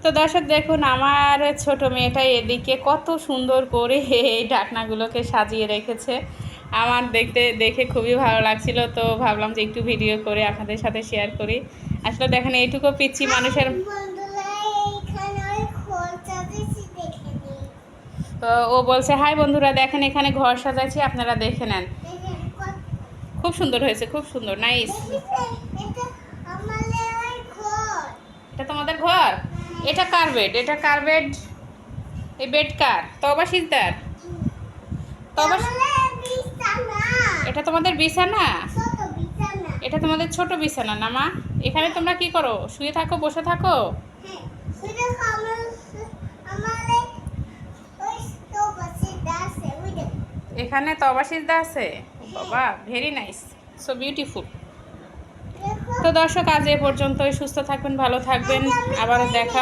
তো দর্শক দেখুন আমার ছোট মেয়েটা এদিকে কত সুন্দর করে এই ঢাকনাগুলোকে সাজিয়ে রেখেছে। আমার দেখে খুবই ভালো লাগছিল, তো ভাবলাম যে একটু ভিডিও করে আপনাদের সাথে শেয়ার করি। আসলে দেখেন এইটুকু পিচ্ছি মানুষের, তো ও বলছে হাই বন্ধুরা দেখেন এখানে ঘর সাজাচ্ছি, আপনারা দেখে নেন। খুব সুন্দর হয়েছে, খুব সুন্দর, নাইস। এটা তোমাদের ঘর? এটা কার বেড? এটা কার বেড? এই বেড কার? তবা সিজদার? তবা, এটা তোমাদের বিছানা? এটা তোমাদের ছোট বিছানা না মা? এখানে তোমরা কি করো? শুয়ে থাকো, বসে থাকো? এখানে তবা সিজদা আছে? বাবা, ভেরি নাইস, সো বিউটিফুল। তো দর্শক আজ এ পর্যন্তই। সুস্থ থাকবেন, ভালো থাকবেন, আবারও দেখা